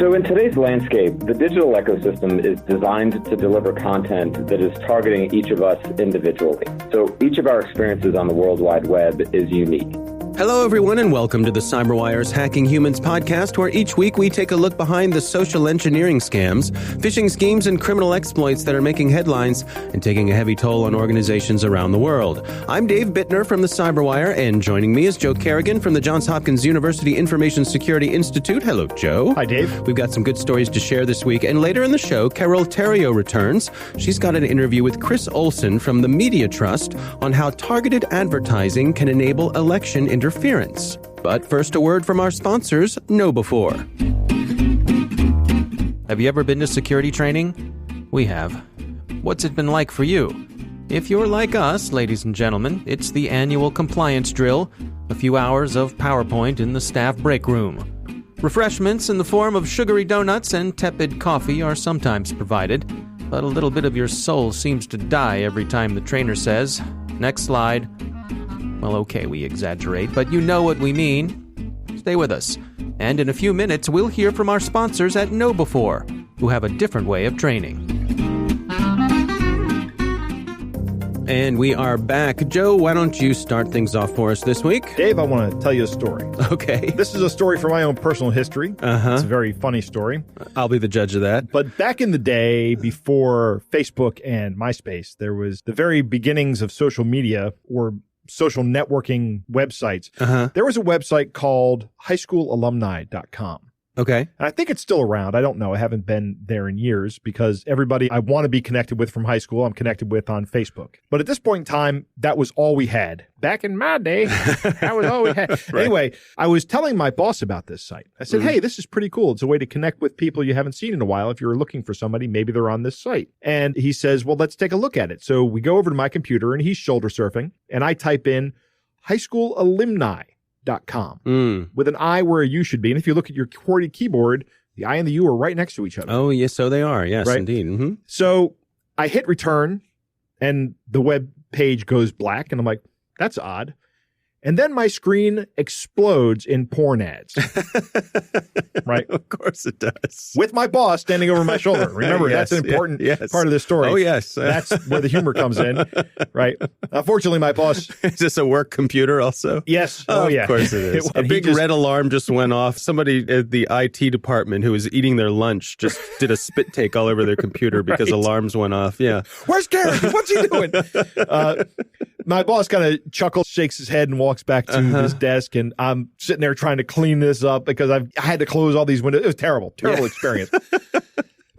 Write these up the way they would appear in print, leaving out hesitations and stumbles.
So in today's landscape, the digital ecosystem is designed to deliver content that is targeting each of us individually. So each of our experiences on the World Wide Web is unique. Hello, everyone, and welcome to the CyberWire's Hacking Humans podcast, where each week we take a look behind the social engineering scams, phishing schemes, and criminal exploits that are making headlines and taking a heavy toll on organizations around the world. I'm Dave Bittner from the CyberWire, and joining me is Joe Kerrigan from the Johns Hopkins University Information Security Institute. Hello, Joe. Hi, Dave. We've got some good stories to share this week, and later in the show, Carol Theriault returns. She's got an interview with Chris Olson from the Media Trust on how targeted advertising can enable election interference. But first, a word from our sponsors, KnowBe4. Have you ever been to security training? We have. What's it been like for you? If you're like us, ladies and gentlemen, it's the annual compliance drill, a few hours of PowerPoint in the staff break room. Refreshments in the form of sugary donuts and tepid coffee are sometimes provided, but a little bit of your soul seems to die every time the trainer says, "Next slide." Well, okay, we exaggerate, but you know what we mean. Stay with us. And in a few minutes, we'll hear from our sponsors at KnowBe4, who have a different way of training. And we are back. Joe, why don't you start things off for us this week? Dave, I want to tell you a story. Okay. This is a story from my own personal history. It's a very funny story. I'll be the judge of that. But back in the day, before Facebook and MySpace, there was the very beginnings of social media, or social networking websites. There was a website called highschoolalumni.com. Okay. And I think it's still around. I don't know. I haven't been there in years because everybody I want to be connected with from high school, I'm connected with on Facebook. But at this point in time, that was all we had. Back in my day, that was all we had. Right. Anyway, I was telling my boss about this site. I said, hey, this is pretty cool. It's a way to connect with people you haven't seen in a while. If you're looking for somebody, maybe they're on this site. And he says, well, let's take a look at it. So we go over to my computer and he's shoulder surfing and I type in highschoolalumni.com with an I where a U should be. And if you look at your QWERTY keyboard, the I and the U are right next to each other. Oh, yes, so they are. Yes, right? Indeed. Mm-hmm. So I hit return and the web page goes black. And I'm like, that's odd. And then my screen explodes in porn ads. Right? Of course it does. With my boss standing over my shoulder. Remember, yes, that's an important part of this story. Oh, yes. That's where the humor comes in. Right? Unfortunately, my boss... Is this a work computer also? Yes. Oh, yeah. Of course it is. A big red alarm just went off. Somebody at the IT department who was eating their lunch just did a spit take all over their computer because alarms went off. Yeah. Where's Gary? What's he doing? My boss kind of chuckles, shakes his head, and walks back to his desk. And I'm sitting there trying to clean this up because I had to close all these windows. It was terrible experience.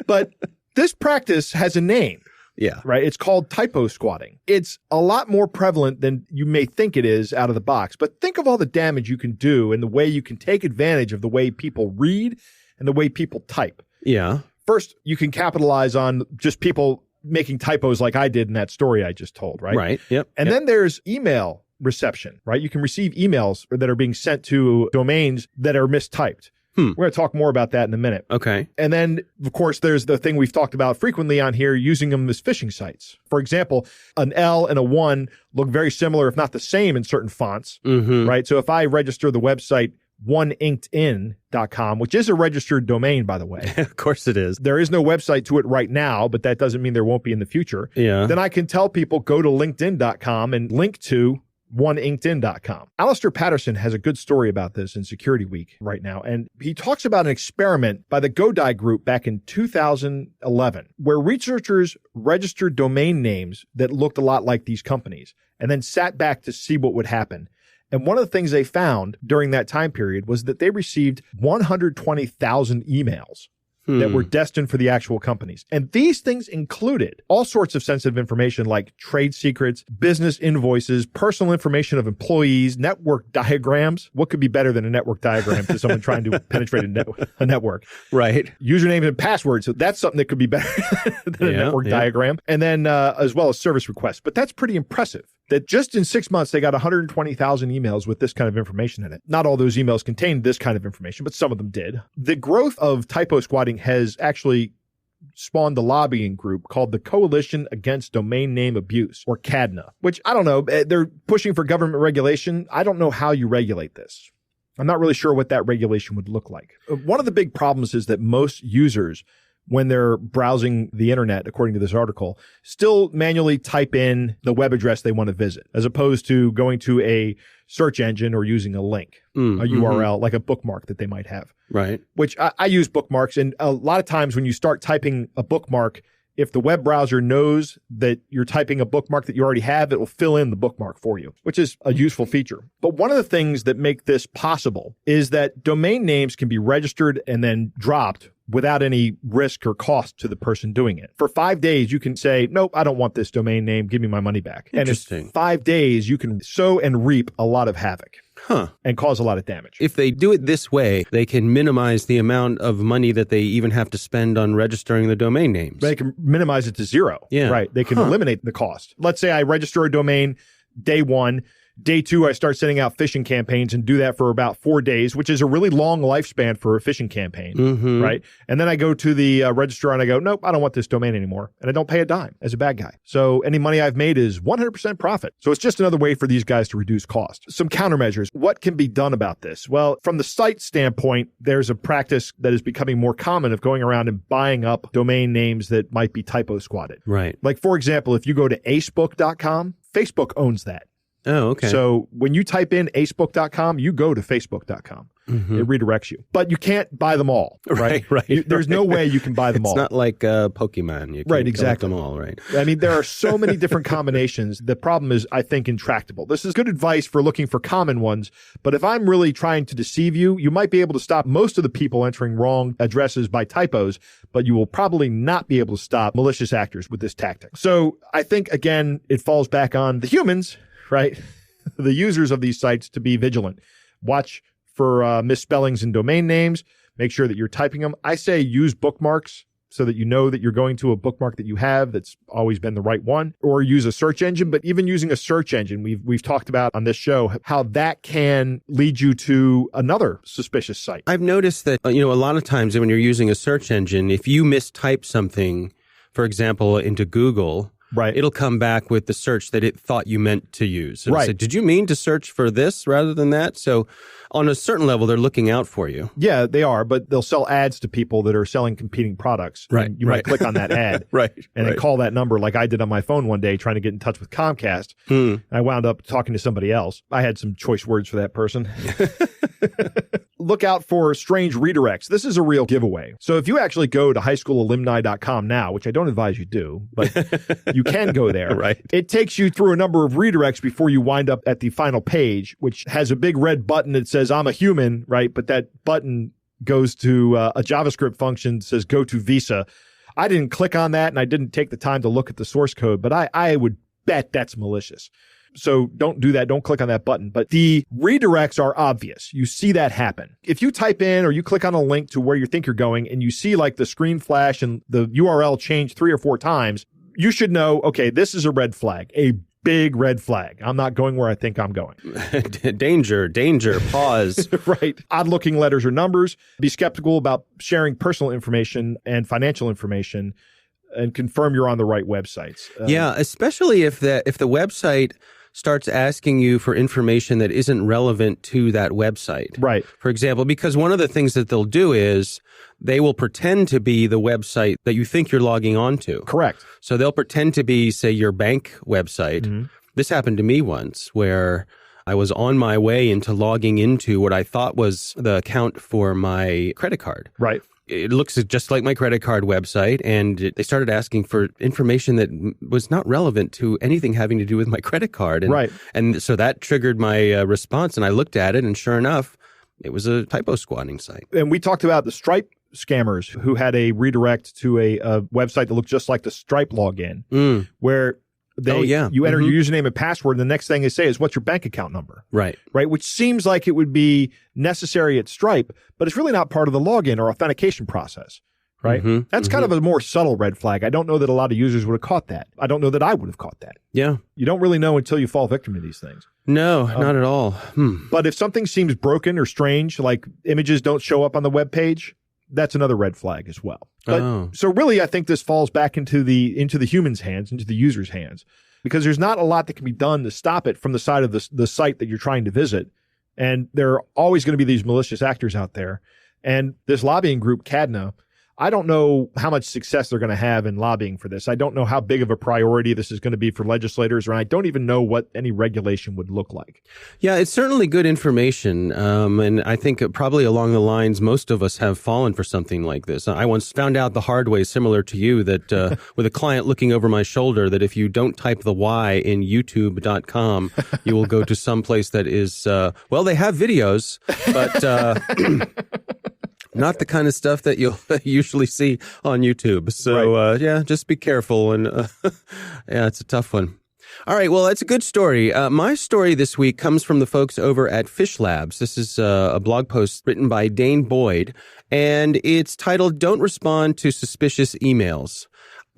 But this practice has a name. Yeah. Right? It's called typo squatting. It's a lot more prevalent than you may think it is out of the box. But think of all the damage you can do and the way you can take advantage of the way people read and the way people type. Yeah. First, you can capitalize on just people making typos like I did in that story I just told, right? Right. Yep. And then there's email reception, right? You can receive emails that are being sent to domains that are mistyped. We're going to talk more about that in a minute. Okay. And then, of course, there's the thing we've talked about frequently on here, using them as phishing sites. For example, an L and a 1 look very similar, if not the same, in certain fonts, right? So if I register the website oneinkedin.com, which is a registered domain, by the way. Of course it is. There is no website to it right now, but that doesn't mean there won't be in the future. Yeah. Then I can tell people go to linkedin.com and link to oneinkedin.com. Alistair Patterson has a good story about this in Security Week right now, and he talks about an experiment by the Godai Group back in 2011, where researchers registered domain names that looked a lot like these companies, and then sat back to see what would happen. And one of the things they found during that time period was that they received 120,000 emails that were destined for the actual companies. And these things included all sorts of sensitive information like trade secrets, business invoices, personal information of employees, network diagrams. What could be better than a network diagram to someone trying to penetrate a network? Right. Usernames and passwords. So that's something that could be better than a network diagram. And then as well as service requests. But that's pretty impressive. That just in 6 months, they got 120,000 emails with this kind of information in it. Not all those emails contained this kind of information, but some of them did. The growth of typo squatting has actually spawned a lobbying group called the Coalition Against Domain Name Abuse, or CADNA, which I don't know. They're pushing for government regulation. I don't know how you regulate this. I'm not really sure what that regulation would look like. One of the big problems is that most users, when they're browsing the internet, according to this article, still manually type in the web address they want to visit, as opposed to going to a search engine or using a link, a URL, like a bookmark that they might have. Right. Which I use bookmarks. And a lot of times when you start typing a bookmark, if the web browser knows that you're typing a bookmark that you already have, it will fill in the bookmark for you, which is a useful feature. But one of the things that make this possible is that domain names can be registered and then dropped without any risk or cost to the person doing it. For 5 days, you can say, nope, I don't want this domain name. Give me my money back. Interesting. And in 5 days, you can sow and reap a lot of havoc. And cause a lot of damage. If they do it this way, they can minimize the amount of money that they even have to spend on registering the domain names. They can minimize it to zero. Yeah. Right. They can eliminate the cost. Let's say I register a domain day 1. Day 2, I start sending out phishing campaigns and do that for about 4 days, which is a really long lifespan for a phishing campaign, right? And then I go to the registrar and I go, nope, I don't want this domain anymore. And I don't pay a dime as a bad guy. So any money I've made is 100% profit. So it's just another way for these guys to reduce cost. Some countermeasures. What can be done about this? Well, from the site standpoint, there's a practice that is becoming more common of going around and buying up domain names that might be typo squatted. Right. Like, for example, if you go to acebook.com, Facebook owns that. Oh, okay. So when you type in acebook.com, you go to facebook.com. It redirects you. But you can't buy them all, right? Right. There's no way you can buy them all. It's not like Pokemon. You can collect them all, right? I mean, there are so many different combinations. The problem is, I think, intractable. This is good advice for looking for common ones. But if I'm really trying to deceive you, you might be able to stop most of the people entering wrong addresses by typos, but you will probably not be able to stop malicious actors with this tactic. So I think, again, it falls back on the humans, right? The users of these sites to be vigilant. Watch for misspellings in domain names. Make sure that you're typing them. I say use bookmarks so that you know that you're going to a bookmark that you have that's always been the right one, or use a search engine. But even using a search engine, we've talked about on this show how that can lead you to another suspicious site. I've noticed that, a lot of times when you're using a search engine, if you mistype something, for example, into Google, right, it'll come back with the search that it thought you meant to use. It'll right. say, did you mean to search for this rather than that? So on a certain level, they're looking out for you. Yeah, they are, but they'll sell ads to people that are selling competing products. Right. You might click on that ad. Right. And then call that number like I did on my phone one day trying to get in touch with Comcast. I wound up talking to somebody else. I had some choice words for that person. Look out for strange redirects. This is a real giveaway. So if you actually go to highschoolalumni.com now, which I don't advise you do, but you can go there. Right. It takes you through a number of redirects before you wind up at the final page, which has a big red button that says, I'm a human, right? But that button goes to a JavaScript function that says, go to Visa. I didn't click on that, and I didn't take the time to look at the source code, but I would bet that's malicious. So don't do that. Don't click on that button. But the redirects are obvious. You see that happen. If you type in or you click on a link to where you think you're going and you see like the screen flash and the URL change 3 or 4 times, you should know, okay, this is a red flag, a big red flag. I'm not going where I think I'm going. Danger, pause. Right. Odd looking letters or numbers. Be skeptical about sharing personal information and financial information, and confirm you're on the right websites. Yeah, especially if the website starts asking you for information that isn't relevant to that website. Right. For example, because one of the things that they'll do is they will pretend to be the website that you think you're logging on to. Correct. So they'll pretend to be, say, your bank website. This happened to me once where I was on my way into logging into what I thought was the account for my credit card. Right. It looks just like my credit card website, and they started asking for information that was not relevant to anything having to do with my credit card. And, right. And so that triggered my response, and I looked at it, and sure enough, it was a typo squatting site. And we talked about the Stripe scammers who had a redirect to a website that looked just like the Stripe login, where you enter your username and password, and the next thing they say is, what's your bank account number? Right. Right, which seems like it would be necessary at Stripe, but it's really not part of the login or authentication process, right? That's kind of a more subtle red flag. I don't know that a lot of users would have caught that. I don't know that I would have caught that. Yeah. You don't really know until you fall victim to these things. No, not at all. But if something seems broken or strange, like images don't show up on the web page, that's another red flag as well. But so really, I think this falls back into the human's hands, into the user's hands, because there's not a lot that can be done to stop it from the side of the site that you're trying to visit. And there are always going to be these malicious actors out there. And this lobbying group, CADNA, I don't know how much success they're going to have in lobbying for this. I don't know how big of a priority this is going to be for legislators, and I don't even know what any regulation would look like. Yeah, it's certainly good information. And I think probably along the lines, most of us have fallen for something like this. I once found out the hard way, similar to you, that with a client looking over my shoulder, that if you don't type the Y in youtube.com, you will go to some place that is, well, they have videos, but not the kind of stuff that you'll usually see on YouTube. So, yeah, just be careful. And yeah, it's a tough one. All right. Well, that's a good story. My story this week comes from the folks over at Fish Labs. This is a blog post written by Dane Boyd, and it's titled, "Don't Respond to Suspicious Emails."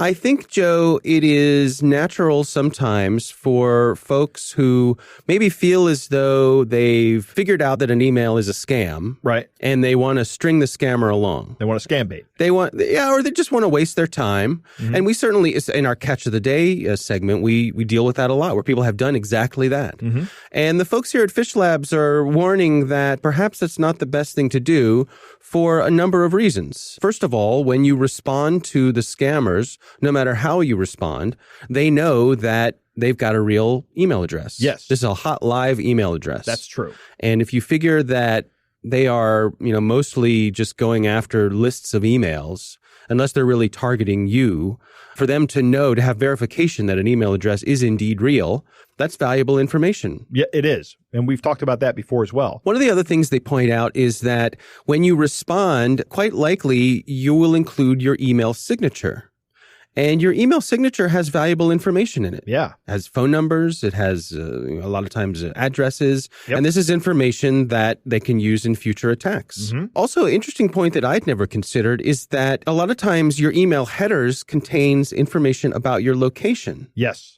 I think, Joe, it is natural sometimes for folks who maybe feel as though they've figured out that an email is a scam. Right. And they want to string the scammer along. They want to scam bait. Or they just want to waste their time. Mm-hmm. And we certainly, in our Catch of the Day segment, we deal with that a lot, where people have done exactly that. Mm-hmm. And the folks here at Fish Labs are warning that perhaps that's not the best thing to do for a number of reasons. First of all, when you respond to the scammers, no matter how you respond, they know that they've got a real email address. Yes. This is a hot live email address. That's true. And if you figure that they are, mostly just going after lists of emails, unless they're really targeting you, for them to know, to have verification that an email address is indeed real, that's valuable information. Yeah, it is. And we've talked about that before as well. One of the other things they point out is that when you respond, quite likely you will include your email signature. And your email signature has valuable information in it. Yeah. It has phone numbers. It has a lot of times addresses. Yep. And this is information that they can use in future attacks. Mm-hmm. Also, an interesting point that I'd never considered is that a lot of times your email headers contains information about your location. Yes.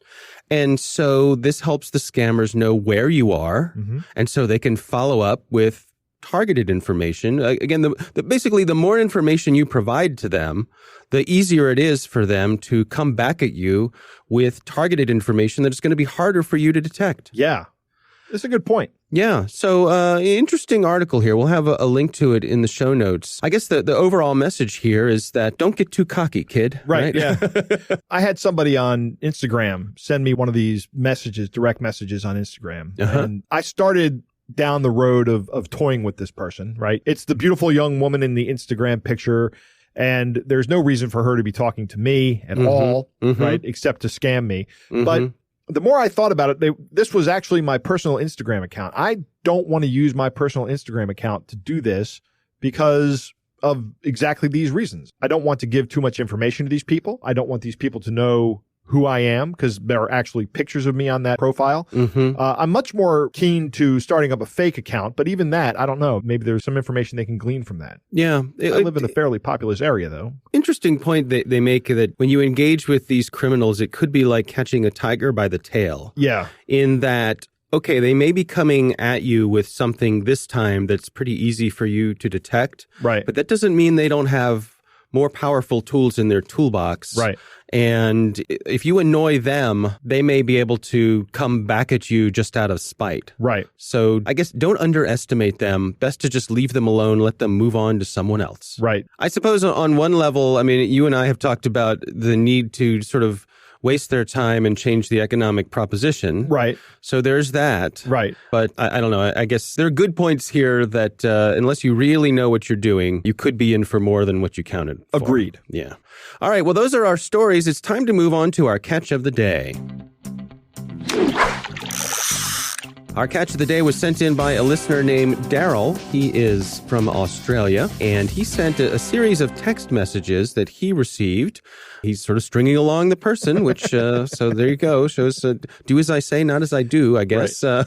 And so this helps the scammers know where you are. Mm-hmm. And so they can follow up with targeted information. Again, basically, the more information you provide to them, the easier it is for them to come back at you with targeted information that is going to be harder for you to detect. Yeah, that's a good point. Yeah. So interesting article here. We'll have a link to it in the show notes. I guess the overall message here is that don't get too cocky, kid. Right? Yeah. I had somebody on Instagram send me one of these messages, direct messages on Instagram. Uh-huh. And I started down the road of toying with this person, right? It's the beautiful young woman in the Instagram picture, and there's no reason for her to be talking to me at all, right? Except to scam me. Mm-hmm. But the more I thought about it, this was actually my personal Instagram account. I don't want to use my personal Instagram account to do this because of exactly these reasons. I don't want to give too much information to these people. I don't want these people to know who I am, because there are actually pictures of me on that profile. Mm-hmm. I'm much more keen to starting up a fake account, but even that, I don't know. Maybe there's some information they can glean from that. Yeah. I live in a fairly populous area, though. Interesting point that they make, that when you engage with these criminals, it could be like catching a tiger by the tail. Yeah. In that, okay, they may be coming at you with something this time that's pretty easy for you to detect. Right. But that doesn't mean they don't have more powerful tools in their toolbox. Right. And if you annoy them, they may be able to come back at you just out of spite. Right. So I guess don't underestimate them. Best to just leave them alone, let them move on to someone else. Right. I suppose on one level, I mean, you and I have talked about the need to sort of waste their time and change the economic proposition. Right. So there's that. Right. But I don't know. I guess there are good points here that unless you really know what you're doing, you could be in for more than what you counted for. Agreed. Yeah. All right. Well, those are our stories. It's time to move on to our catch of the day. Our catch of the day was sent in by a listener named Daryl. He is from Australia, and he sent a series of text messages that he received. He's sort of stringing along the person, which, so there you go, shows do as I say, not as I do, I guess. Right.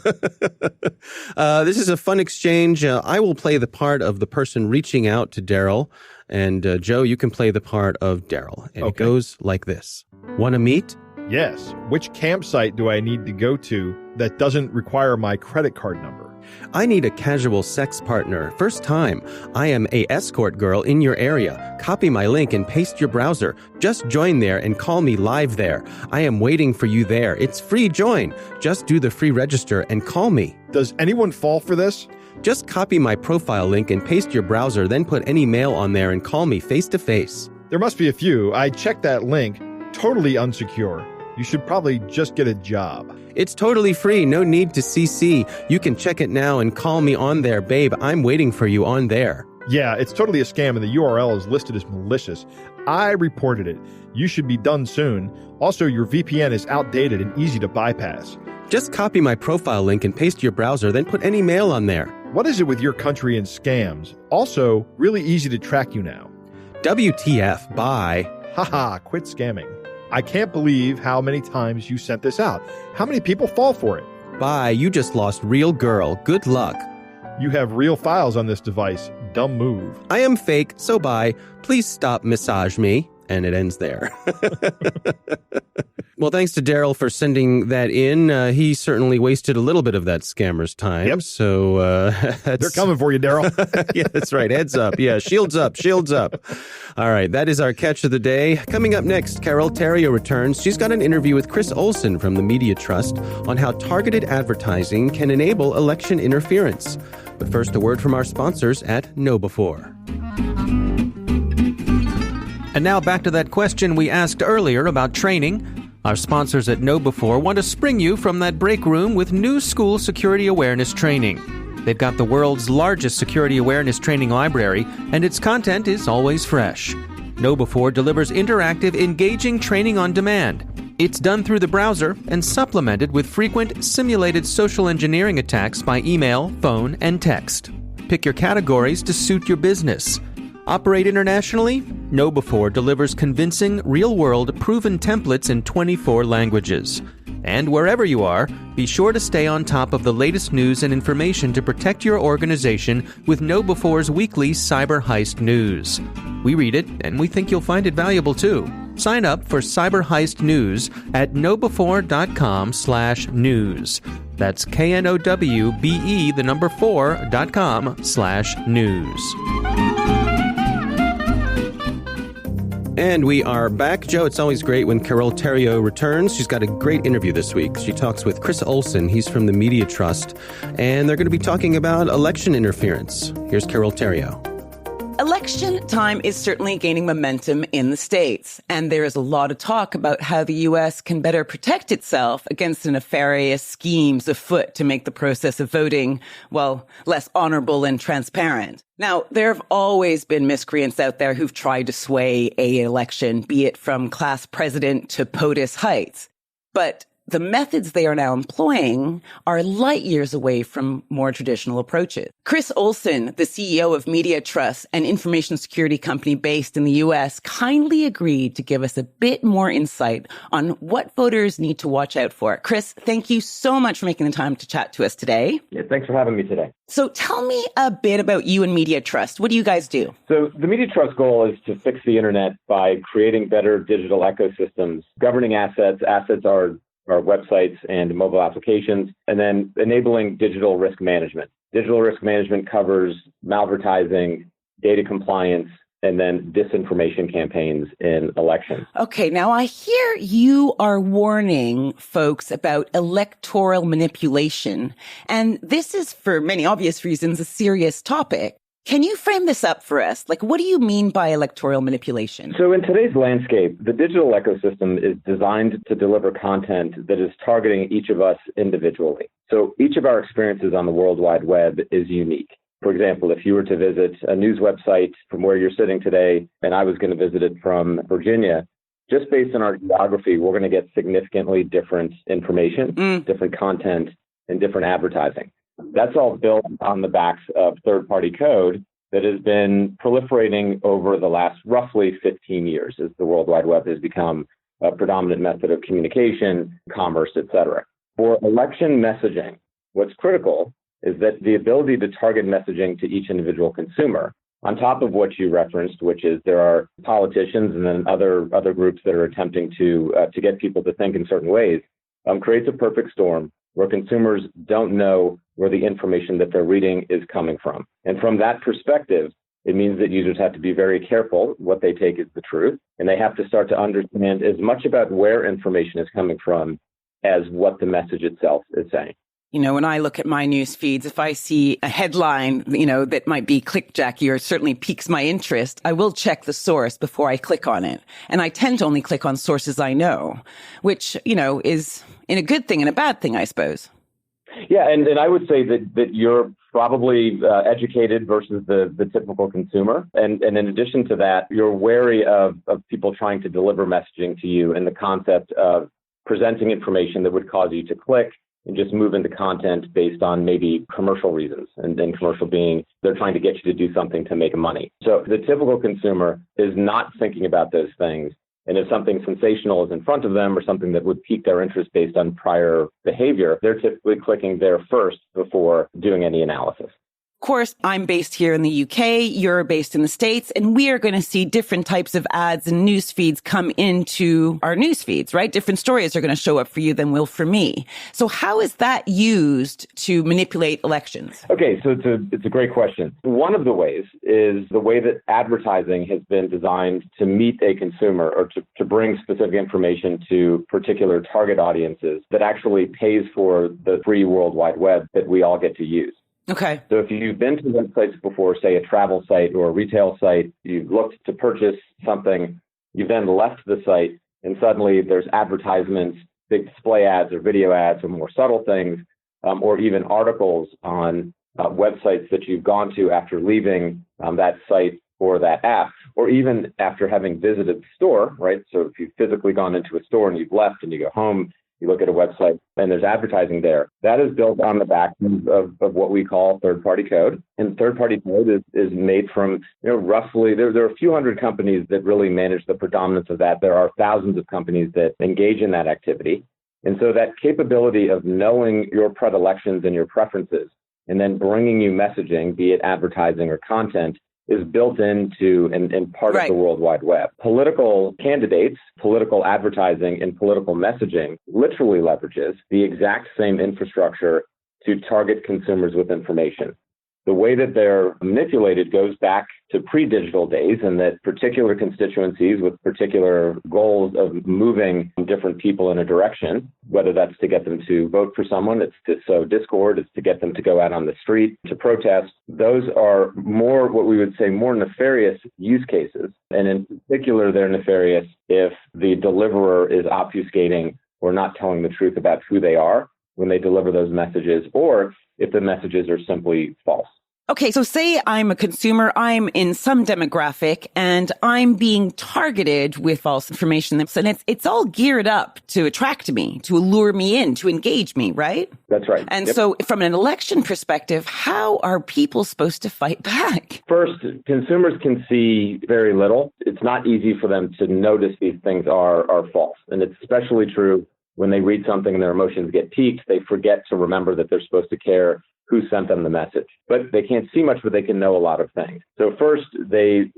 This is a fun exchange. I will play the part of the person reaching out to Daryl, and Joe, you can play the part of Daryl. And It goes like this. Want to meet? Yes. Which campsite do I need to go to that doesn't require my credit card number? I need a casual sex partner. First time. I am a escort girl in your area. Copy my link and paste your browser. Just join there and call me live there. I am waiting for you there. It's free join. Just do the free register and call me. Does anyone fall for this? Just copy my profile link and paste your browser, then put any mail on there and call me face to face. There must be a few. I checked that link. Totally unsecure. You should probably just get a job. It's totally free. No need to CC. You can check it now and call me on there, babe. I'm waiting for you on there. Yeah, it's totally a scam and the URL is listed as malicious. I reported it. You should be done soon. Also, your VPN is outdated and easy to bypass. Just copy my profile link and paste your browser, then put any mail on there. What is it with your country and scams? Also, really easy to track you now. WTF, bye. Haha, quit scamming. I can't believe how many times you sent this out. How many people fall for it? Bye, you just lost real girl. Good luck. You have real files on this device. Dumb move. I am fake, so bye. Please stop massage me. And it ends there. Well, thanks to Daryl for sending that in. He certainly wasted a little bit of that scammer's time. Yep. So they're coming for you, Daryl. Yeah, that's right. Heads up. Yeah, shields up, shields up. All right, that is our catch of the day. Coming up next, Carol Theriault returns. She's got an interview with Chris Olson from the Media Trust on how targeted advertising can enable election interference. But first, a word from our sponsors at KnowBe4. And now back to that question we asked earlier about training. Our sponsors at KnowBe4 want to spring you from that break room with new school security awareness training. They've got the world's largest security awareness training library, and its content is always fresh. KnowBe4 delivers interactive, engaging training on demand. It's done through the browser and supplemented with frequent simulated social engineering attacks by email, phone, and text. Pick your categories to suit your business. Operate internationally? KnowBe4 delivers convincing, real-world, proven templates in 24 languages. And wherever you are, be sure to stay on top of the latest news and information to protect your organization with KnowBe4's weekly Cyber Heist News. We read it, and we think you'll find it valuable too. Sign up for Cyber Heist News at knowbe4.com/news. That's knowbe4.com/news. And we are back. Joe, it's always great when Carol Theriault returns. She's got a great interview this week. She talks with Chris Olson. He's from the Media Trust. And they're going to be talking about election interference. Here's Carol Theriault. Election time is certainly gaining momentum in the States, and there is a lot of talk about how the U.S. can better protect itself against the nefarious schemes afoot to make the process of voting, well, less honorable and transparent. Now, there have always been miscreants out there who've tried to sway an election, be it from class president to POTUS Heights. But the methods they are now employing are light years away from more traditional approaches. Chris Olson, the CEO of Media Trust, an information security company based in the U.S., kindly agreed to give us a bit more insight on what voters need to watch out for. Chris, thank you so much for making the time to chat to us today. Yeah, thanks for having me today. So tell me a bit about you and Media Trust. What do you guys do? So the Media Trust goal is to fix the internet by creating better digital ecosystems, governing assets. Assets are our websites and mobile applications, and then enabling digital risk management. Digital risk management covers malvertising, data compliance, and then disinformation campaigns in elections. Okay, now I hear you are warning folks about electoral manipulation, and this is, for many obvious reasons, a serious topic. Can you frame this up for us? Like, what do you mean by electoral manipulation? So in today's landscape, the digital ecosystem is designed to deliver content that is targeting each of us individually. So each of our experiences on the World Wide Web is unique. For example, if you were to visit a news website from where you're sitting today, and I was going to visit it from Virginia, just based on our geography, we're going to get significantly different information, different content, and different advertising. That's all built on the backs of third-party code that has been proliferating over the last roughly 15 years as the World Wide Web has become a predominant method of communication, commerce, et cetera. For election messaging, what's critical is that the ability to target messaging to each individual consumer, on top of what you referenced, which is there are politicians and then other groups that are attempting to get people to think in certain ways, creates a perfect storm where consumers don't know where the information that they're reading is coming from. And from that perspective, it means that users have to be very careful what they take as the truth, and they have to start to understand as much about where information is coming from as what the message itself is saying. You know, when I look at my news feeds, if I see a headline, that might be clickjacky or certainly piques my interest, I will check the source before I click on it. And I tend to only click on sources I know, which, is in a good thing and a bad thing, I suppose. Yeah, and I would say that you're probably educated versus the typical consumer. And in addition to that, you're wary of people trying to deliver messaging to you and the concept of presenting information that would cause you to click and just move into content based on maybe commercial reasons. And then commercial being they're trying to get you to do something to make money. So the typical consumer is not thinking about those things. And if something sensational is in front of them or something that would pique their interest based on prior behavior, they're typically clicking there first before doing any analysis. Of course, I'm based here in the UK, you're based in the States, and we are going to see different types of ads and news feeds come into our news feeds, right? Different stories are going to show up for you than will for me. So how is that used to manipulate elections? Okay, so it's a great question. One of the ways is the way that advertising has been designed to meet a consumer or to bring specific information to particular target audiences that actually pays for the free World Wide Web that we all get to use. Okay. So if you've been to websites before, say a travel site or a retail site, you've looked to purchase something, you've then left the site, and suddenly there's advertisements, big display ads or video ads or more subtle things, or even articles on websites that you've gone to after leaving that site or that app, or even after having visited the store, right? So if you've physically gone into a store and you've left and you go home, you look at a website and there's advertising there. That is built on the back of what we call third-party code. And third-party code is made from, roughly, there are a few hundred companies that really manage the predominance of that. There are thousands of companies that engage in that activity. And so that capability of knowing your predilections and your preferences and then bringing you messaging, be it advertising or content, is built into and part of the World Wide Web. Political candidates, political advertising, and political messaging literally leverages the exact same infrastructure to target consumers with information. The way that they're manipulated goes back to pre-digital days, and that particular constituencies with particular goals of moving different people in a direction, whether that's to get them to vote for someone, it's to sow discord, it's to get them to go out on the street to protest. Those are more what we would say more nefarious use cases. And in particular, they're nefarious if the deliverer is obfuscating or not telling the truth about who they are when they deliver those messages, or if the messages are simply false. Okay, so say I'm a consumer, I'm in some demographic, and I'm being targeted with false information. And it's all geared up to attract me, to allure me in, to engage me, right? That's right. And so from an election perspective, how are people supposed to fight back? First, consumers can see very little. It's not easy for them to notice these things are false. And it's especially true when they read something and their emotions get piqued. They forget to remember that they're supposed to care who sent them the message. But they can't see much, but they can know a lot of things. So first,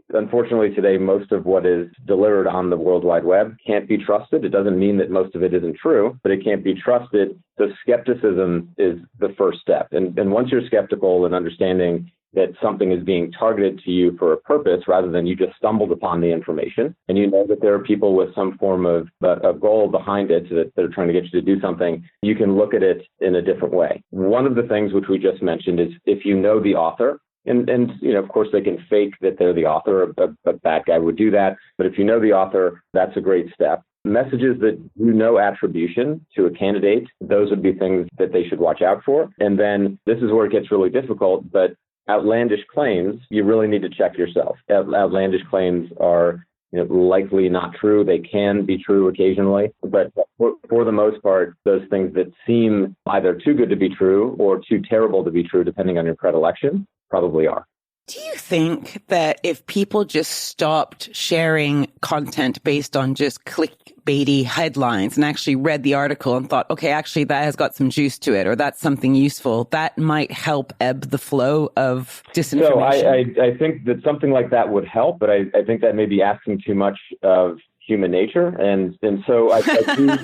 unfortunately today, most of what is delivered on the World Wide Web can't be trusted. It doesn't mean that most of it isn't true, but it can't be trusted. So skepticism is the first step. And once you're skeptical and understanding that something is being targeted to you for a purpose rather than you just stumbled upon the information, and you know that there are people with some form of a goal behind it that they're trying to get you to do something, you can look at it in a different way. One of the things which we just mentioned is if you know the author, and of course they can fake that they're the author, a bad guy would do that, but if you know the author, that's a great step. Messages that do no attribution to a candidate, those would be things that they should watch out for. And then this is where it gets really difficult, but outlandish claims, you really need to check yourself. Outlandish claims are likely not true. They can be true occasionally, but for the most part, those things that seem either too good to be true or too terrible to be true, depending on your predilection, probably are. Do you think that if people just stopped sharing content based on just clickbaity headlines and actually read the article and thought, okay, actually that has got some juice to it, or that's something useful, that might help ebb the flow of disinformation? So I think that something like that would help, but I think that may be asking too much of human nature. And so I do,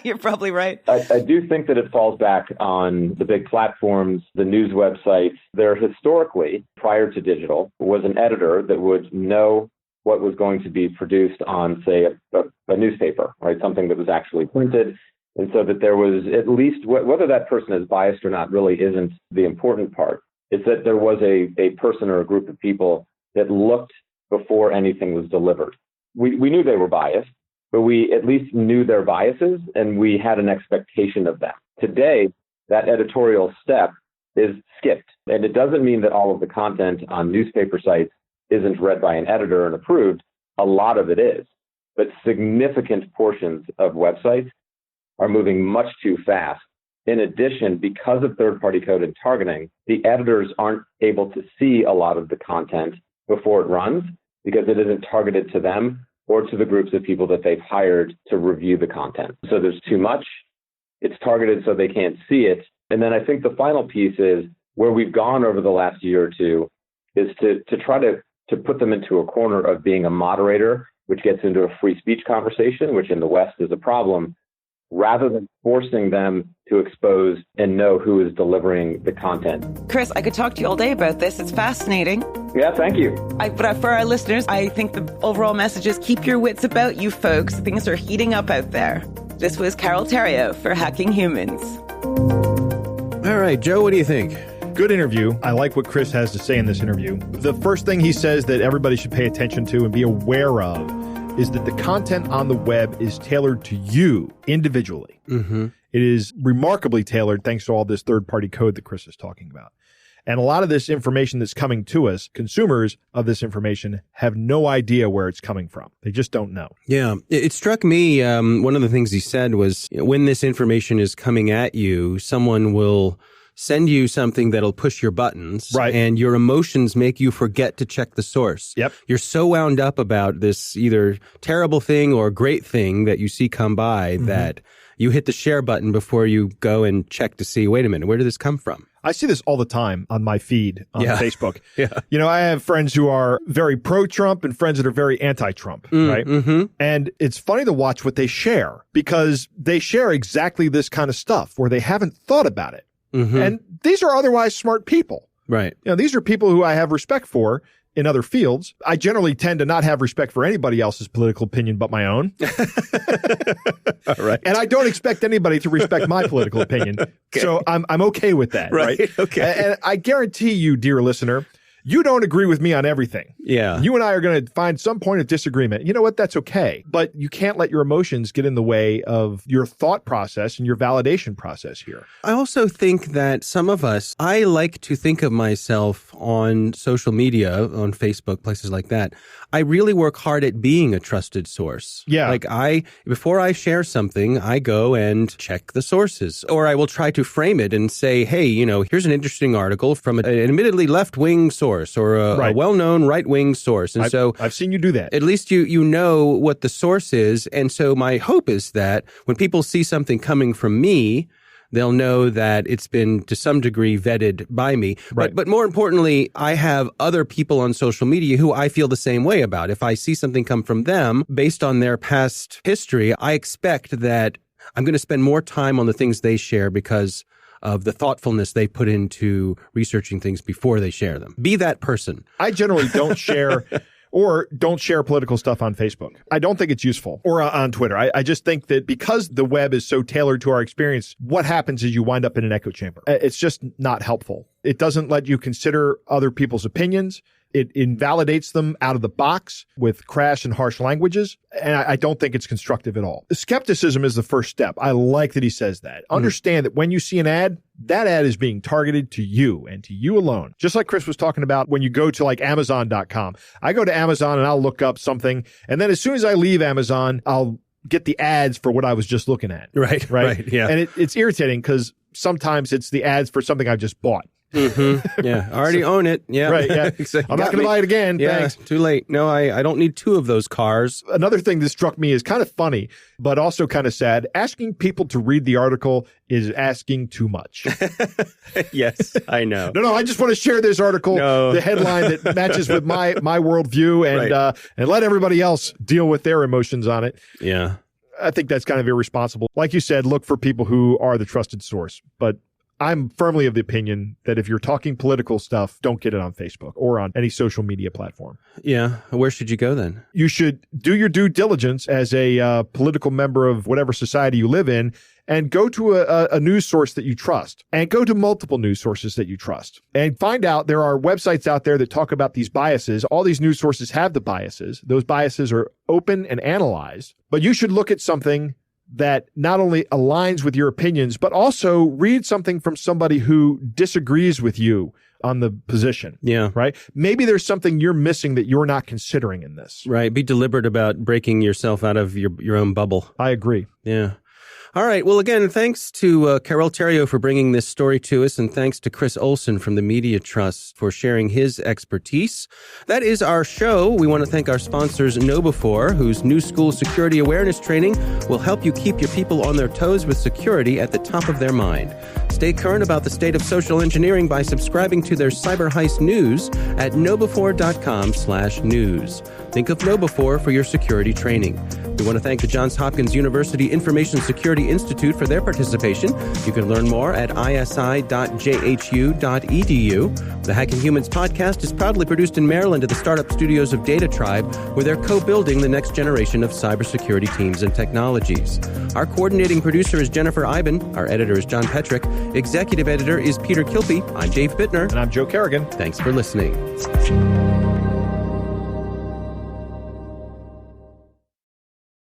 you're probably right. I do think that it falls back on the big platforms, the news websites. There historically, prior to digital, was an editor that would know what was going to be produced on, say, a newspaper, right? Something that was actually printed. And so that there was at least, whether that person is biased or not really isn't the important part. It's that there was a person or a group of people that looked before anything was delivered. We knew they were biased, but we at least knew their biases and we had an expectation of them. Today, that editorial step is skipped. And it doesn't mean that all of the content on newspaper sites isn't read by an editor and approved. A lot of it is. But significant portions of websites are moving much too fast. In addition, because of third-party code and targeting, the editors aren't able to see a lot of the content before it runs because it isn't targeted to them or to the groups of people that they've hired to review the content. So there's too much. It's targeted so they can't see it. And then I think the final piece is where we've gone over the last year or two is to try to put them into a corner of being a moderator, which gets into a free speech conversation, which in the West is a problem, rather than forcing them to expose and know who is delivering the content. Chris, I could talk to you all day about this. It's fascinating. Yeah, thank you. But for our listeners, I think the overall message is keep your wits about you folks. Things are heating up out there. This was Carol Theriault for Hacking Humans. All right, Joe, what do you think? Good interview. I like what Chris has to say in this interview. The first thing he says that everybody should pay attention to and be aware of is that the content on the web is tailored to you individually. Mm-hmm. It is remarkably tailored thanks to all this third-party code that Chris is talking about. And a lot of this information that's coming to us, consumers of this information, have no idea where it's coming from. They just don't know. Yeah. It struck me, one of the things he said was, when this information is coming at you, someone will send you something that'll push your buttons, right, and your emotions make you forget to check the source. Yep. You're so wound up about this either terrible thing or great thing that you see come by that you hit the share button before you go and check to see, wait a minute, where did this come from? I see this all the time on my feed on Facebook. Yeah. You know, I have friends who are very pro-Trump and friends that are very anti-Trump, right? Mm-hmm. And it's funny to watch what they share because they share exactly this kind of stuff where they haven't thought about it. Mm-hmm. And these are otherwise smart people. Right. You know, these are people who I have respect for in other fields. I generally tend to not have respect for anybody else's political opinion but my own. All right. And I don't expect anybody to respect my political opinion. Okay. So I'm okay with that. Right. Okay. And I guarantee you, dear listener, you don't agree with me on everything. Yeah. You and I are going to find some point of disagreement. You know what? That's okay. But you can't let your emotions get in the way of your thought process and your validation process here. I also think that some of us, I like to think of myself on social media, on Facebook, places like that. I really work hard at being a trusted source. Yeah. Like before I share something, I go and check the sources, or I will try to frame it and say, hey, you know, here's an interesting article from an admittedly left-wing source or a well-known right-wing source. And I've seen you do that. At least you know what the source is. And so my hope is that when people see something coming from me, they'll know that it's been to some degree vetted by me. Right. But more importantly, I have other people on social media who I feel the same way about. If I see something come from them based on their past history, I expect that I'm going to spend more time on the things they share because of the thoughtfulness they put into researching things before they share them. Be that person. I generally don't share or don't share political stuff on Facebook. I don't think it's useful, or on Twitter. I just think that because the web is so tailored to our experience, what happens is you wind up in an echo chamber. It's just not helpful. It doesn't let you consider other people's opinions. It invalidates them out of the box with crass and harsh languages, and I don't think it's constructive at all. Skepticism is the first step. I like that he says that. Understand that when you see an ad, that ad is being targeted to you and to you alone. Just like Chris was talking about when you go to like Amazon.com. I go to Amazon and I'll look up something, and then as soon as I leave Amazon, I'll get the ads for what I was just looking at. Right. Yeah. And it's irritating because sometimes it's the ads for something I just bought. Mm-hmm. Yeah, I already own it. Yeah, right. Yeah, exactly. I'm not going to buy it again. Yeah, thanks. Too late. No, I don't need two of those cars. Another thing that struck me is kind of funny, but also kind of sad. Asking people to read the article is asking too much. Yes, I know. No, I just want to share this article, the headline that matches with my worldview, and let everybody else deal with their emotions on it. Yeah, I think that's kind of irresponsible. Like you said, look for people who are the trusted source, but I'm firmly of the opinion that if you're talking political stuff, don't get it on Facebook or on any social media platform. Yeah. Where should you go then? You should do your due diligence as a political member of whatever society you live in and go to a news source that you trust, and go to multiple news sources that you trust, and find out there are websites out there that talk about these biases. All these news sources have the biases. Those biases are open and analyzed, but you should look at something that not only aligns with your opinions, but also read something from somebody who disagrees with you on the position. Yeah. Right? Maybe there's something you're missing that you're not considering in this. Right. Be deliberate about breaking yourself out of your own bubble. I agree. Yeah. All right. Well, again, thanks to Carol Theriault for bringing this story to us, and thanks to Chris Olson from the Media Trust for sharing his expertise. That is our show. We want to thank our sponsors, KnowBe4, whose new school security awareness training will help you keep your people on their toes with security at the top of their mind. Stay current about the state of social engineering by subscribing to their Cyber Heist news at knowbe4.com/news. Think of KnowBe4 for your security training. We want to thank the Johns Hopkins University Information Security Institute for their participation. You can learn more at isi.jhu.edu. The Hacking Humans podcast is proudly produced in Maryland at the startup studios of Data Tribe, where they're co-building the next generation of cybersecurity teams and technologies. Our coordinating producer is Jennifer Iben. Our editor is John Petrick. Executive editor is Peter Kilpie. I'm Dave Bittner. And I'm Joe Kerrigan. Thanks for listening.